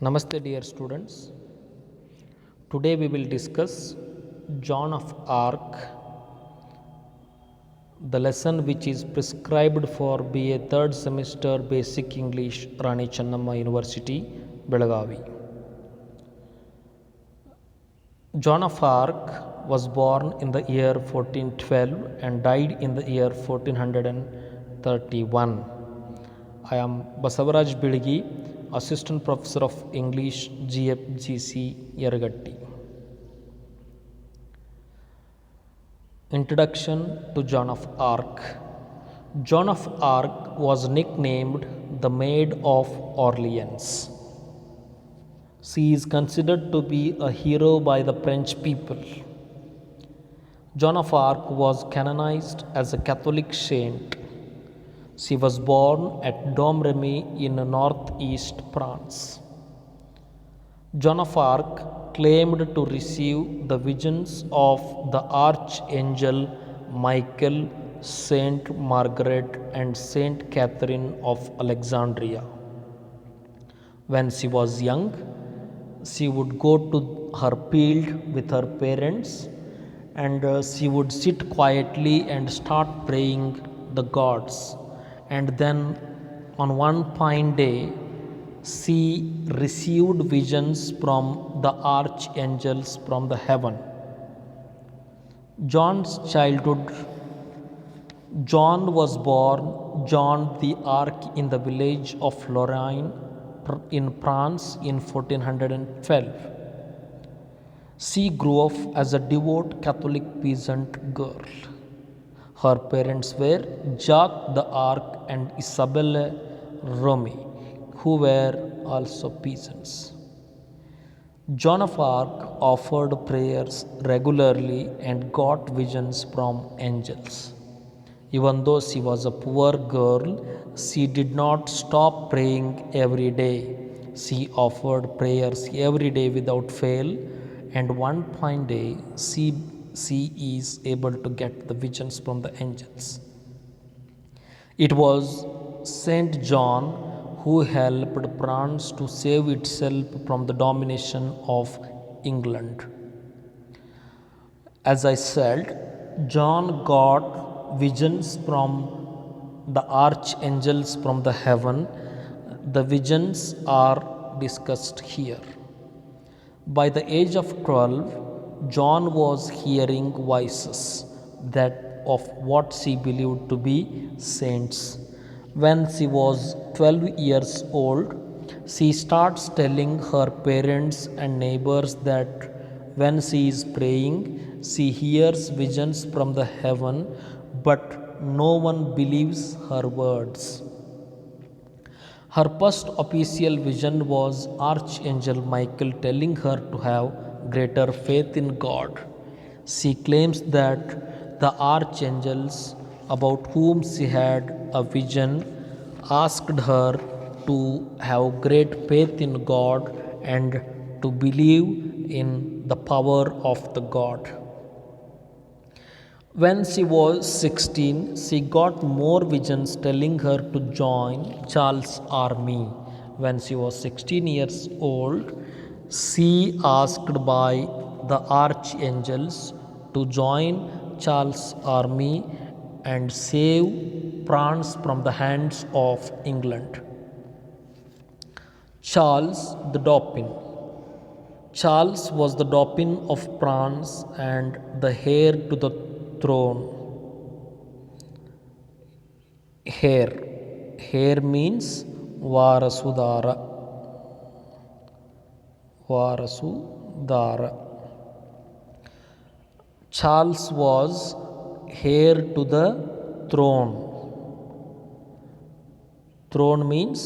Namaste, dear students. Today we will discuss Joan of Arc, the lesson which is prescribed for BA 3rd semester Basic English, Rani Channamma University, Belagavi. Joan of Arc was born in the year 1412 and died in the year 1431. I am Basavaraj Bilgi, Assistant Professor of English, GFGC, Yergatti. Introduction to Joan of Arc. Joan of Arc was nicknamed the Maid of Orleans. She is considered to be a hero by the French people. Joan of Arc was canonized as a Catholic saint. She was born at Domremy in northeast France. Joan of Arc claimed to receive the visions of the Archangel Michael, Saint Margaret, and Saint Catherine of Alexandria. When she was young, she would go to her field with her parents and she would sit quietly and start praying the gods. And then on one fine day, she received visions from the archangels from the heaven. John's childhood. John was born John the Arc in the village of Lorraine in France in 1412. She grew up as a devout Catholic peasant girl. Her parents were Jacques the Arc and Isabelle Romy, who were also peasants. Joan of Arc offered prayers regularly and got visions from angels. Even though she was a poor girl, she did not stop praying every day. She offered prayers every day without fail, and one fine day she is able to get the visions from the angels. It was Saint John who helped France to save itself from the domination of England. As I said, John got visions from the archangels from the heaven. The visions are discussed here. By the age of 12, John was hearing voices that of what she believed to be saints. When she was 12 years old, she starts telling her parents and neighbors that when she is praying, she hears visions from the heaven, but no one believes her words. Her first official vision was Archangel Michael telling her to have greater faith in God. She claims that the archangels about whom she had a vision asked her to have great faith in God and to believe in the power of the God. When she was 16, she got more visions telling her to join Charles' army. When she was 16 years old, she asked by the archangels to join Charles' army and save France from the hands of England. Charles the Dauphin. Charles was the Dauphin of France and the heir to the throne. Heir means Varasudara. Charles was heir to the throne. Throne means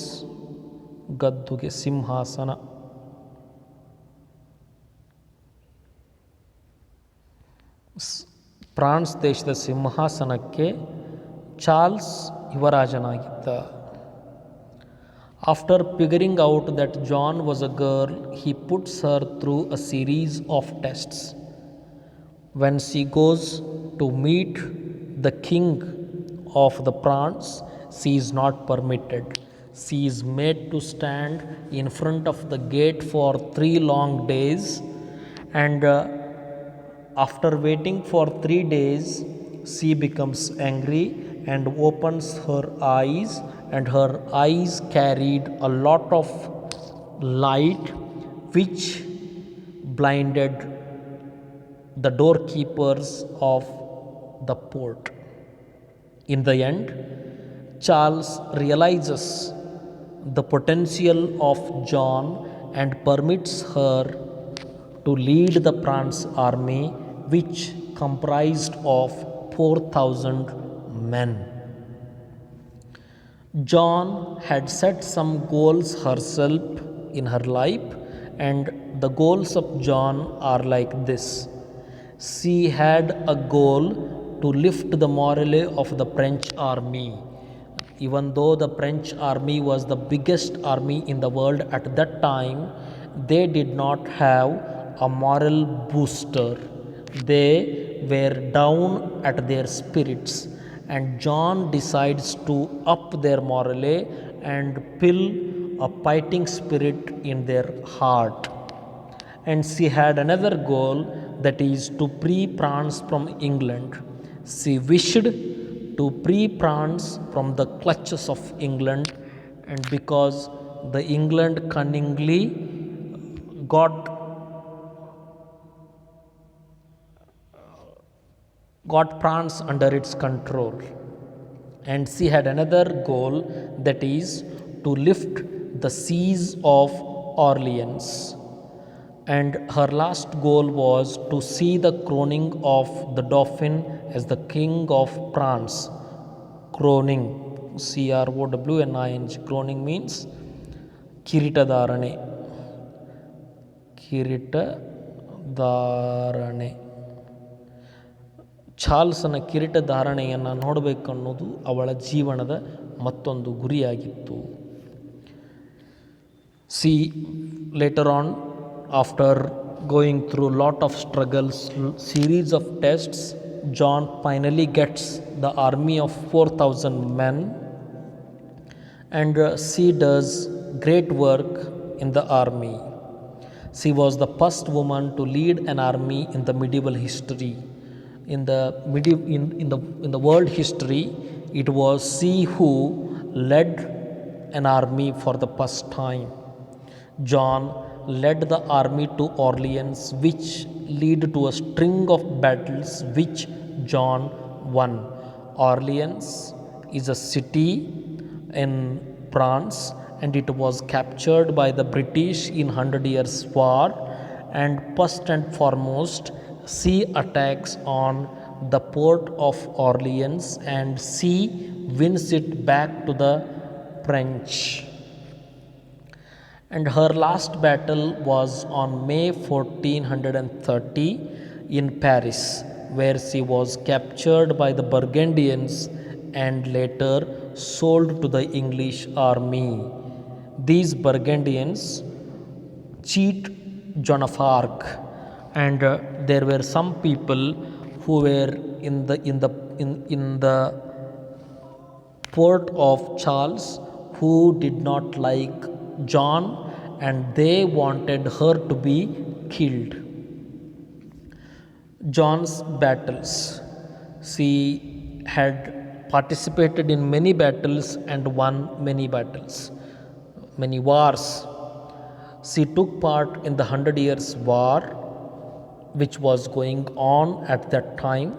Gadduge Simhasana. France ದೇಶದ ಸಿಂಹಾಸನಕ್ಕೆ Charles ಯುವರಾಜನಾಗಿದ್ದ. After figuring out that John was a girl, he puts her through a series of tests. When she goes to meet the king of the France, she is not permitted. She is made to stand in front of the gate for 3 long days, and after waiting for 3 days, she becomes angry and opens her eyes, and her eyes carried a lot of light which blinded the doorkeepers of the port. In the end, Charles realizes the potential of John and permits her to lead the France army, which comprised of 4,000 men. John had set some goals herself in her life, and the goals of John are like this. She had a goal to lift the morale of the French army. Even though the French army was the biggest army in the world at that time, they did not have a moral booster. They were down at their spirits, and John decides to up their morale and fill a fighting spirit in their heart. And she had another goal, that is to free France from England. She wished to free France from the clutches of England, and because the England cunningly got France under its control. And she had another goal, that is to lift the siege of Orleans. And her last goal was to see the crowning of the Dauphin as the King of France. Crowning, crowning, crowning means ಕಿರೀಟಧಾರಣೆ. ಕಿರೀಟಧಾರಣೆ. ಚಾರ್ಲ್ಸನ ಕಿರೀಟಧಾರಣೆಯನ್ನು ನೋಡಬೇಕನ್ನೋದು ಅವಳ ಜೀವನದ ಮತ್ತೊಂದು ಗುರಿಯಾಗಿತ್ತು. C later on, after going through lot of struggles, series of tests, John finally gets the army of 4,000 men, and she does great work in the army. She was the first woman to lead an army in the medieval history. In the world history, it was she who led an army for the first time. John led the army to Orleans, which led to a string of battles which John won. Orleans is a city in France, and it was captured by the British in 100 Years' War. And first and foremost, she attacks on the port of Orleans, and she wins it back to the French. And her last battle was on May 1430 in Paris, where she was captured by the Burgundians and later sold to the English army. These Burgundians cheat Joan of Arc, and there were some people who were in the port of Charles who did not like John, and they wanted her to be killed. John's battles. She had participated in many battles and won many battles, many wars. She took part in the 100 Years' War, which was going on at that time.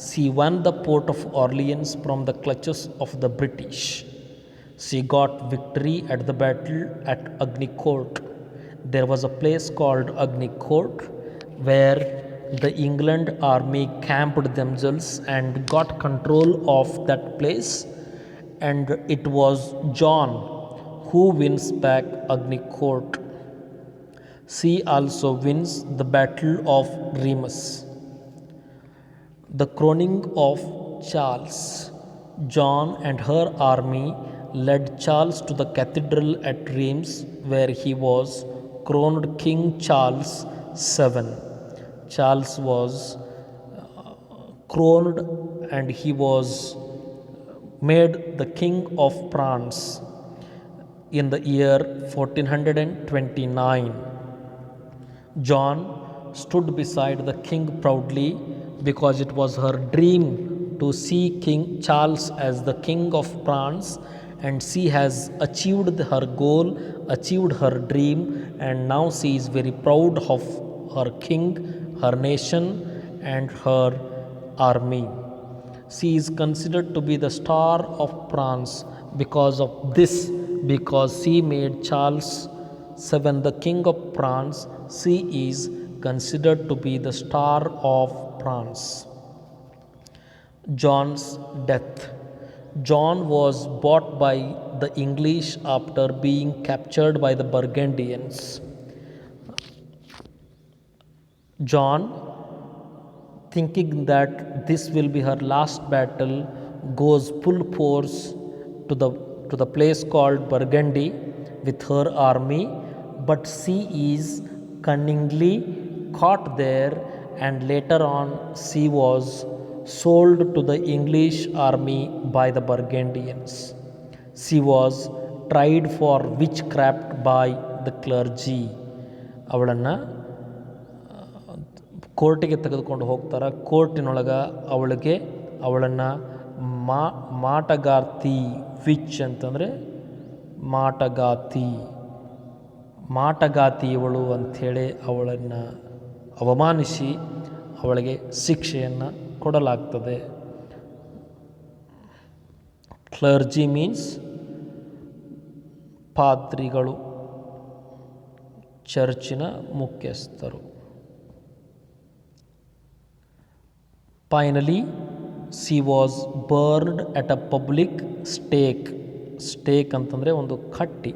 She won the port of Orleans from the clutches of the British. She got victory at the battle at Agnicourt. There was a place called Agnicourt where the England army camped themselves and got control of that place, and it was John who wins back Agnicourt. She also wins the Battle of Reims. The crowning of Charles. John and her army led Charles to the cathedral at Reims, where he was crowned King Charles VII. Charles was crowned and he was made the King of France. in the year 1429. John stood beside the king proudly because it was her dream to see King Charles as the King of France, and she has achieved her goal, achieved her dream, and now she is very proud of her king, her nation, and her army. She is considered to be the star of France because of this, because she made Charles VII the King of France. She is considered to be the star of France. John's death. John was bought by the English after being captured by the Burgundians. John, thinking that this will be her last battle, goes full force to the place called Burgundy with her army, but she is cunningly caught there, and later on she was sold to the English army by the Burgundians. She was tried for witchcraft by the clergy. ಅವಳನ್ನು ಕೋರ್ಟಿಗೆ ತೆಗೆದುಕೊಂಡು ಹೋಗ್ತಾರೆ. ಕೋರ್ಟಿನೊಳಗೆ ಅವಳನ್ನು ಮಾಟಗಾರ್ತಿ, which ಅಂತಂದರೆ ಮಾಟಗಾತಿ ಇವಳು ಅಂಥೇಳಿ ಅವಳನ್ನು ಅವಮಾನಿಸಿ ಅವಳಿಗೆ ಶಿಕ್ಷೆಯನ್ನು ಕೊಡಲಾಗ್ತದೆ. ಕ್ಲರ್ಜಿ ಮೀನ್ಸ್ ಪಾದ್ರಿಗಳು, ಚರ್ಚಿನ ಮುಖ್ಯಸ್ಥರು. Finally, she was burned at a public stake. Stake ಅಂತಂದರೆ ಒಂದು ಕಟ್ಟಿ,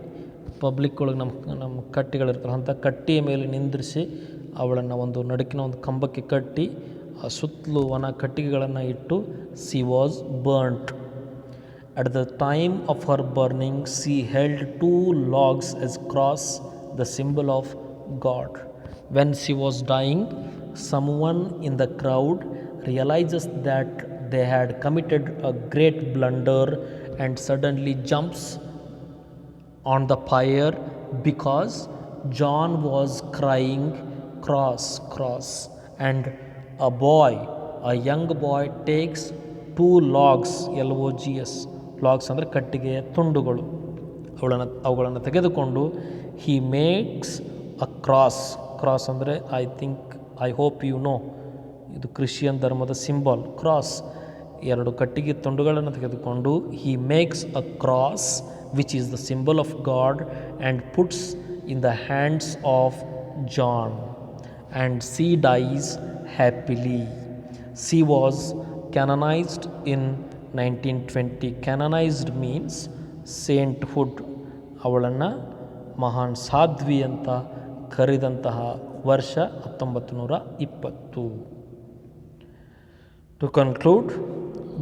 ಪಬ್ಲಿಕ್ ಒಳಗೆ ನಮ್ಮ ಕಟ್ಟಿಗಳಿರ್ತಾರೆ, ಅಂಥ ಕಟ್ಟಿಯ ಮೇಲೆ ನಿಂದ್ರಿಸಿ ಅವಳನ್ನು ಒಂದು ನಡುಕಿನ ಒಂದು ಕಂಬಕ್ಕೆ ಕಟ್ಟಿ ಆ ಸುತ್ತಲೂ ಕಟ್ಟಿಗೆಗಳನ್ನು ಇಟ್ಟು she was burnt. At the time of her burning, she held 2 logs as cross, the symbol of God. When she was dying, someone in the crowd realizes that they had committed a great blunder and suddenly jumps on the pyre because John was crying, cross, cross, and a young boy takes 2 logs, LOGS, logs ಅಂದರೆ ಕಟ್ಟಿಗೆಯ ತುಂಡುಗಳು, ಅವುಗಳನ್ನು ತೆಗೆದುಕೊಂಡು he makes a cross ಅಂದರೆ I hope you know, ಇದು Christian ಧರ್ಮದ symbol cross. 2 ಕಟ್ಟಿಗೆ ತುಂಡುಗಳನ್ನು ತೆಗೆದುಕೊಂಡು he makes a cross which is the symbol of God and puts in the hands of John, and she dies happily. She was canonized in 1920. Canonized means sainthood. ಅವಳನ್ನು ಮಹಾನ್ ಸಾಧ್ವಿ ಅಂತ ಕರೆದಂತಹ ವರ್ಷ 1920. To conclude,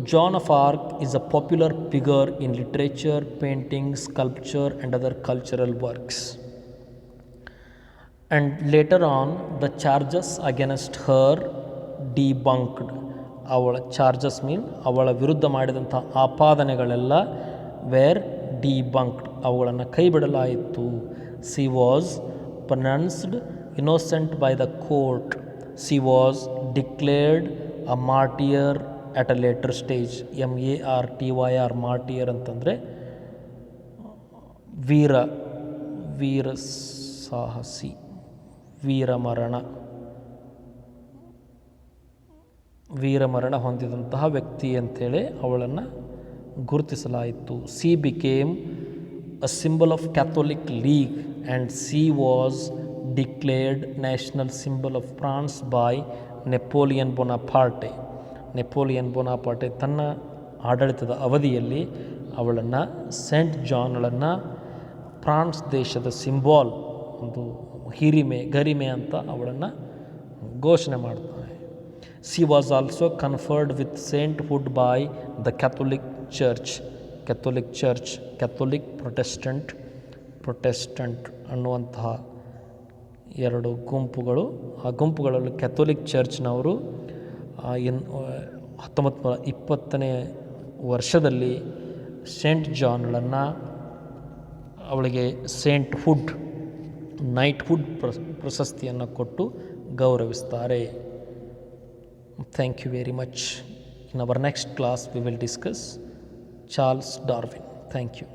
Joan of Arc is a popular figure in literature, painting, sculpture, and other cultural works. And later on, the charges against her debunked. ಅವಳ charges ಮೀನ್ ಅವಳ ವಿರುದ್ಧ ಮಾಡಿದಂಥ ಆಪಾದನೆಗಳೆಲ್ಲ wear ಡಿಬಂಕ್ಡ್, ಅವುಗಳನ್ನು ಕೈಬಿಡಲಾಯಿತು. She was pronounced innocent by the court. She was declared a martyr at a later stage. MARTYR, martyr ಅಂತಂದರೆ ವೀರ ಸಾಹಸಿ, ವೀರಮರಣ ಹೊಂದಿದಂತಹ ವ್ಯಕ್ತಿ ಅಂಥೇಳಿ ಅವಳನ್ನು ಗುರುತಿಸಲಾಯಿತು. She became a symbol of Catholic League and she was declared national symbol of France by Napoleon Bonaparte ತನ್ನ ಆಡಳಿತದ ಅವಧಿಯಲ್ಲಿ ಅವಳನ್ನು saint ಜಾನ್ಗಳನ್ನು France ದೇಶದ ಸಿಂಬಾಲ್, ಒಂದು ಗರಿಮೆ ಅಂತ ಅವಳನ್ನು ಘೋಷಣೆ ಮಾಡ್ತಾನೆ. She was also conferred with sainthood by the Catholic Church, Protestant ಅನ್ನುವಂತಹ 2 ಗುಂಪುಗಳು. ಆ ಗುಂಪುಗಳಲ್ಲಿ ಕ್ಯಾಥೋಲಿಕ್ ಚರ್ಚ್ನವರು 1920ನೇ ವರ್ಷದಲ್ಲಿ ಸೇಂಟ್ ಜಾನ್ಗಳನ್ನು ಅವಳಿಗೆ ಸೇಂಟ್ ಹುಡ್, ನೈಟ್ ಹುಡ್ ಪ್ರಶಸ್ತಿಯನ್ನು ಕೊಟ್ಟು ಗೌರವಿಸ್ತಾರೆ. Thank you very much. In our next class we will discuss Charles Darwin. Thank you.